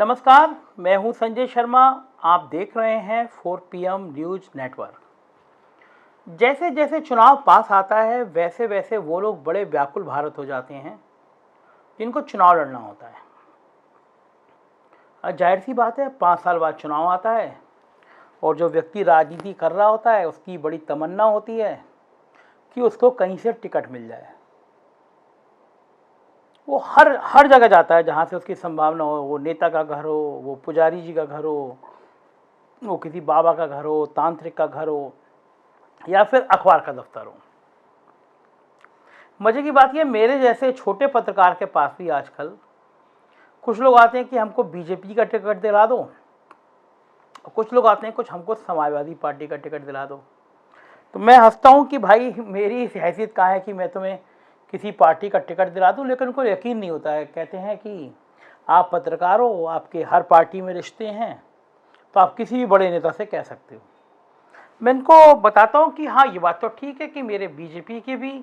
नमस्कार, मैं हूं संजय शर्मा। आप देख रहे हैं 4 PM न्यूज़ नेटवर्क। जैसे जैसे चुनाव पास आता है वैसे वैसे वो लोग बड़े व्याकुल भारत हो जाते हैं जिनको चुनाव लड़ना होता है। जाहिर सी बात है, 5 साल बाद चुनाव आता है और जो व्यक्ति राजनीति कर रहा होता है उसकी बड़ी तमन्ना होती है कि उसको कहीं से टिकट मिल जाए। वो हर हर जगह जाता है जहाँ से उसकी संभावना हो। वो नेता का घर हो, वो पुजारी जी का घर हो, वो किसी बाबा का घर हो, तांत्रिक का घर हो, या फिर अखबार का दफ्तर हो। मजे की बात यह, मेरे जैसे छोटे पत्रकार के पास भी आजकल कुछ लोग आते हैं कि हमको बीजेपी का टिकट दिला दो, कुछ लोग आते हैं कुछ हमको समाजवादी पार्टी का टिकट दिला दो। तो मैं हंसता हूँ कि भाई मेरी हैसियत कहाँ है कि मैं तुम्हें किसी पार्टी का टिकट दिला दूँ, लेकिन उनको यकीन नहीं होता है। कहते हैं कि आप पत्रकार हो, आपके हर पार्टी में रिश्ते हैं, तो आप किसी भी बड़े नेता से कह सकते हो। मैं इनको बताता हूँ कि हाँ, ये बात तो ठीक है कि मेरे बीजेपी के भी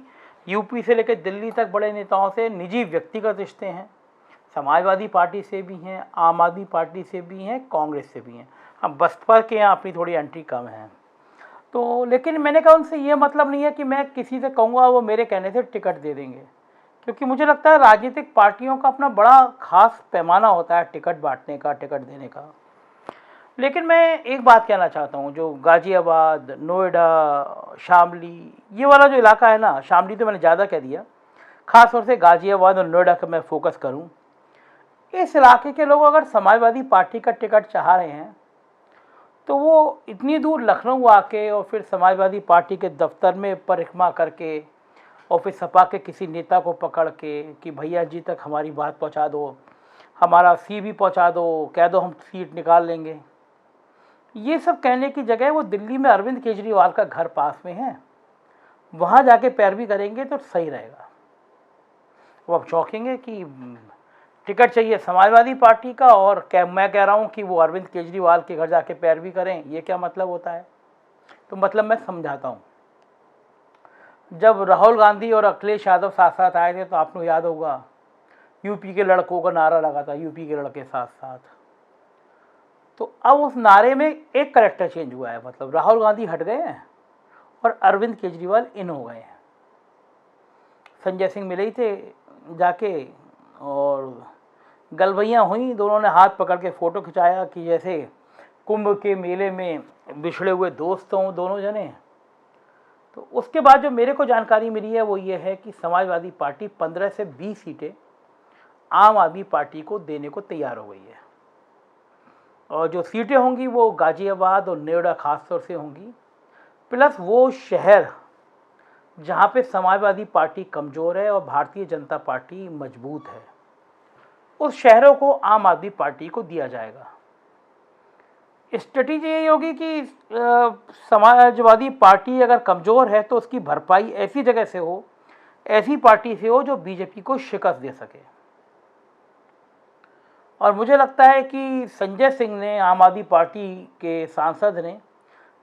यूपी से लेकर दिल्ली तक बड़े नेताओं से निजी व्यक्तिगत रिश्ते हैं, समाजवादी पार्टी से भी हैं, आम आदमी पार्टी से भी हैं, कांग्रेस से भी हैं। हाँ, बसपा के यहाँ अपनी थोड़ी एंट्री कम है। तो लेकिन मैंने कहा उनसे ये मतलब नहीं है कि मैं किसी से कहूँगा वो मेरे कहने से टिकट दे देंगे, क्योंकि मुझे लगता है राजनीतिक पार्टियों का अपना बड़ा खास पैमाना होता है टिकट बांटने का, टिकट देने का। लेकिन मैं एक बात कहना चाहता हूँ, जो गाज़ियाबाद, नोएडा, शामली, ये वाला जो इलाका है ना, शामली तो मैंने ज़्यादा कह दिया, ख़ास तौर से गाज़ियाबाद और नोएडा का मैं फोकस करूँ। इस इलाके के लोग अगर समाजवादी पार्टी का टिकट चाह रहे हैं तो वो इतनी दूर लखनऊ आके और फिर समाजवादी पार्टी के दफ्तर में परिक्रमा करके और फिर सपा के किसी नेता को पकड़ के कि भैया जी तक हमारी बात पहुंचा दो, हमारा CV पहुंचा दो, कह दो हम सीट निकाल लेंगे, ये सब कहने की जगह वो दिल्ली में अरविंद केजरीवाल का घर पास में है, वहाँ जाके पैरवी करेंगे तो सही रहेगा। वो अब चौंकेंगे कि टिकट चाहिए समाजवादी पार्टी का और मैं कह रहा हूँ कि वो अरविंद केजरीवाल के घर जाके पैरवी करें, ये क्या मतलब होता है। तो मतलब मैं समझाता हूँ। जब राहुल गांधी और अखिलेश यादव साथ साथ आए थे तो आपको याद होगा यूपी के लड़कों का नारा लगा था, यूपी के लड़के साथ साथ। तो अब उस नारे में एक कैरेक्टर चेंज हुआ है, मतलब राहुल गांधी हट गए हैं और अरविंद केजरीवाल इन हो गए हैं। संजय सिंह मिले ही थे जाके और गलबैयाँ हुई, दोनों ने हाथ पकड़ के फ़ोटो खिंचाया कि जैसे कुंभ के मेले में बिछड़े हुए दोस्त हों दोनों जने। तो उसके बाद जो मेरे को जानकारी मिली है वो ये है कि समाजवादी पार्टी 15 से 20 सीटें आम आदमी पार्टी को देने को तैयार हो गई है, और जो सीटें होंगी वो गाज़ियाबाद और नोएडा खास तौर से होंगी, प्लस वो शहर जहाँ पे समाजवादी पार्टी कमज़ोर है और भारतीय जनता पार्टी मजबूत है, उस शहरों को आम आदमी पार्टी को दिया जाएगा। स्ट्रेटेजी यही होगी कि समाजवादी पार्टी अगर कमज़ोर है तो उसकी भरपाई ऐसी जगह से हो, ऐसी पार्टी से हो जो बीजेपी को शिकस्त दे सके। और मुझे लगता है कि संजय सिंह ने, आम आदमी पार्टी के सांसद ने,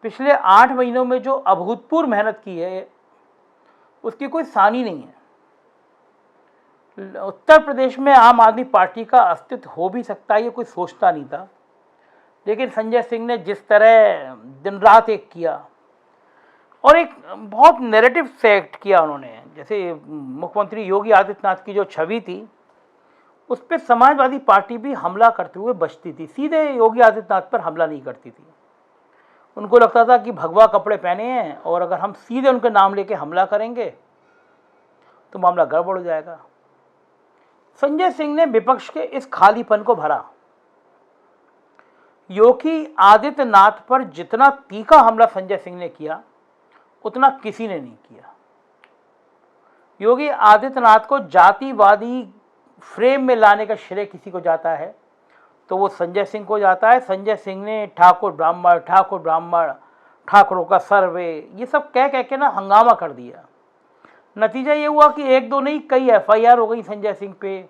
पिछले 8 महीनों में जो अभूतपूर्व मेहनत की है उसकी कोई सानी नहीं है। उत्तर प्रदेश में आम आदमी पार्टी का अस्तित्व हो भी सकता है, ये कोई सोचता नहीं था, लेकिन संजय सिंह ने जिस तरह दिन रात एक किया और एक बहुत नैरेटिव सेट किया उन्होंने, जैसे मुख्यमंत्री योगी आदित्यनाथ की जो छवि थी उस पर समाजवादी पार्टी भी हमला करते हुए बचती थी, सीधे योगी आदित्यनाथ पर हमला नहीं करती थी। उनको लगता था कि भगवा कपड़े पहने हैं और अगर हम सीधे उनके नाम लेके हमला करेंगे तो मामला गड़बड़ हो जाएगा। संजय सिंह ने विपक्ष के इस खालीपन को भरा। योगी आदित्यनाथ पर जितना तीखा हमला संजय सिंह ने किया उतना किसी ने नहीं किया। योगी आदित्यनाथ को जातिवादी फ्रेम में लाने का श्रेय किसी को जाता है तो वो संजय सिंह को जाता है। संजय सिंह ने ठाकुर ब्राह्मण, ठाकुरों का सर्वे, ये सब कह के ना हंगामा कर दिया। नतीजा ये हुआ कि 1-2 नहीं, कई FIR हो गई संजय सिंह पे।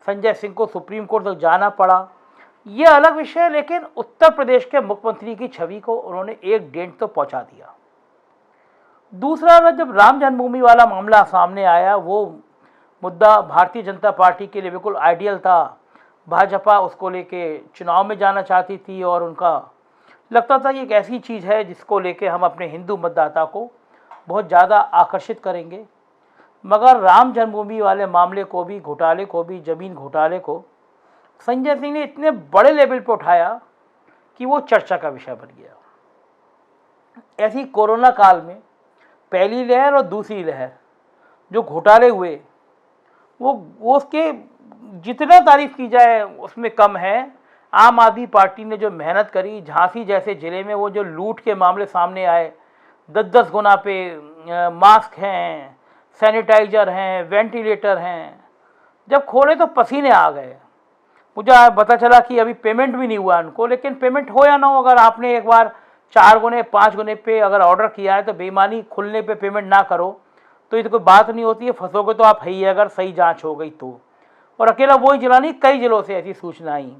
संजय सिंह को सुप्रीम कोर्ट तक जाना पड़ा, ये अलग विषय है, लेकिन उत्तर प्रदेश के मुख्यमंत्री की छवि को उन्होंने एक डेंट तो पहुंचा दिया। दूसरा, जब राम जन्मभूमि वाला मामला सामने आया, वो मुद्दा भारतीय जनता पार्टी के लिए बिल्कुल आइडियल था। भाजपा उसको लेके चुनाव में जाना चाहती थी और उनका लगता था ये एक ऐसी चीज़ है जिसको लेके हम अपने हिंदू मतदाता को बहुत ज़्यादा आकर्षित करेंगे। मगर राम जन्मभूमि वाले मामले को भी, घोटाले को भी, ज़मीन घोटाले को संजय सिंह ने इतने बड़े लेवल पर उठाया कि वो चर्चा का विषय बन गया। ऐसी कोरोना काल में पहली लहर और दूसरी लहर जो घोटाले हुए वो उसके जितना तारीफ की जाए उसमें कम है। आम आदमी पार्टी ने जो मेहनत करी, झांसी जैसे ज़िले में वो जो लूट के मामले सामने आए, 10-10 गुना पे मास्क हैं, सैनिटाइज़र हैं, वेंटिलेटर हैं, जब खोले तो पसीने आ गए। मुझे पता चला कि अभी पेमेंट भी नहीं हुआ उनको, लेकिन पेमेंट हो या ना हो, अगर आपने एक बार 4 गुने 5 गुने पे अगर ऑर्डर किया है तो बेईमानी खुलने पे पेमेंट ना करो तो ये तो कोई बात नहीं होती है, फंसोगे तो आप है ही अगर सही जांच हो गई तो। और अकेला वही जिला नहीं, कई जिलों से ऐसी सूचना आई।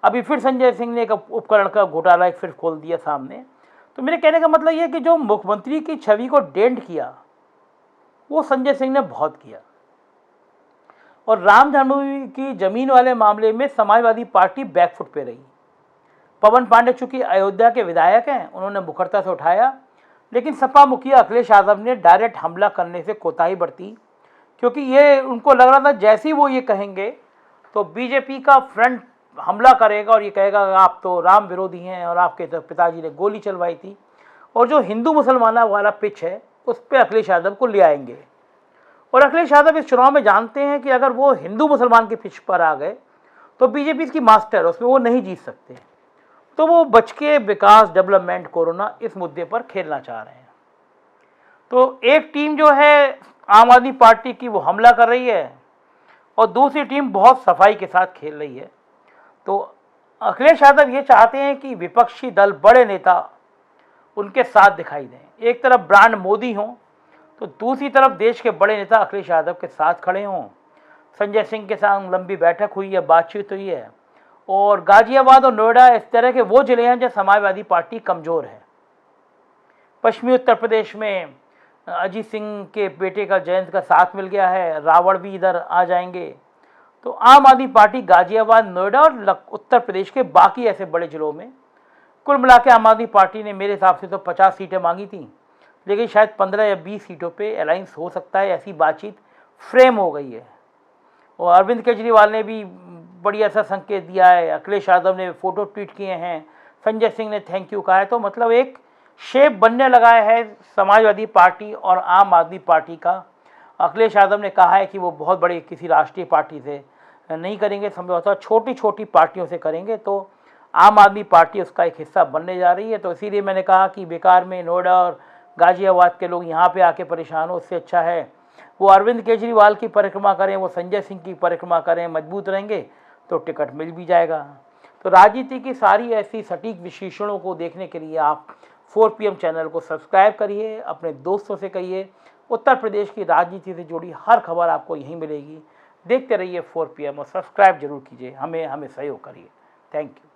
अभी फिर संजय सिंह ने एक उपकरण का घोटाला एक फिर खोल दिया सामने। तो मेरे कहने का मतलब ये है कि जो मुख्यमंत्री की छवि को डेंट किया वो संजय सिंह ने बहुत किया। और राम जन्मभूमि की जमीन वाले मामले में समाजवादी पार्टी बैकफुट पे रही। पवन पांडे चूंकि अयोध्या के विधायक हैं, उन्होंने मुखरता से उठाया, लेकिन सपा मुखिया अखिलेश यादव ने डायरेक्ट हमला करने से कोताही बरती, क्योंकि ये उनको लग रहा था जैसे ही वो ये कहेंगे तो बीजेपी का फ्रंट हमला करेगा और ये कहेगा आप तो राम विरोधी हैं और आपके तो पिताजी ने गोली चलवाई थी। और जो हिंदू मुसलमाना वाला पिच है उस पर अखिलेश यादव को ले आएंगे। और अखिलेश यादव इस चुनाव में जानते हैं कि अगर वो हिंदू मुसलमान के पिच पर आ गए तो बीजेपी इसकी मास्टर, उसमें वो नहीं जीत सकते। तो वो बच के विकास, डेवलपमेंट, कोरोना इस मुद्दे पर खेलना चाह रहे हैं। तो एक टीम जो है आम आदमी पार्टी की वो हमला कर रही है और दूसरी टीम बहुत सफाई के साथ खेल रही है। तो अखिलेश यादव ये चाहते हैं कि विपक्षी दल, बड़े नेता उनके साथ दिखाई दें। एक तरफ ब्रांड मोदी हों तो दूसरी तरफ देश के बड़े नेता अखिलेश यादव के साथ खड़े हों। संजय सिंह के साथ लंबी बैठक हुई है, बातचीत हुई है। और गाजियाबाद और नोएडा इस तरह के वो जिले हैं जहाँ समाजवादी पार्टी कमज़ोर है। पश्चिमी उत्तर प्रदेश में अजीत सिंह के बेटे का जयंत का साथ मिल गया है, रावण भी इधर आ जाएंगे। तो आम आदमी पार्टी गाजियाबाद, नोएडा और उत्तर प्रदेश के बाकी ऐसे बड़े जिलों में, कुल मिला के आम आदमी पार्टी ने मेरे हिसाब से तो 50 सीटें मांगी थी, लेकिन शायद 15 या 20 सीटों पे अलायंस हो सकता है, ऐसी बातचीत फ्रेम हो गई है। और अरविंद केजरीवाल ने भी बड़ी ऐसा संकेत दिया है, अखिलेश यादव ने फ़ोटो ट्वीट किए हैं, संजय सिंह ने थैंक यू कहा है। तो मतलब एक शेप बनने लगा है समाजवादी पार्टी और आम आदमी पार्टी का। अखिलेश यादव ने कहा है कि वो बहुत बड़ी किसी राष्ट्रीय पार्टी से नहीं करेंगे समझौता, छोटी छोटी पार्टियों से करेंगे। तो आम आदमी पार्टी उसका एक हिस्सा बनने जा रही है। तो इसीलिए मैंने कहा कि बेकार में नोएडा और गाजियाबाद के लोग यहाँ पे आके परेशान हो, उससे अच्छा है वो अरविंद केजरीवाल की परिक्रमा करें, वो संजय सिंह की परिक्रमा करें, मजबूत रहेंगे तो टिकट मिल भी जाएगा। तो राजनीति की सारी ऐसी सटीक विश्लेषणों को देखने के लिए आप 4 PM चैनल को सब्सक्राइब करिए, अपने दोस्तों से कहिए। उत्तर प्रदेश की राजनीति से जुड़ी हर खबर आपको यहीं मिलेगी। देखते रहिए 4 PM और सब्सक्राइब जरूर कीजिए, हमें सहयोग करिए। Thank you.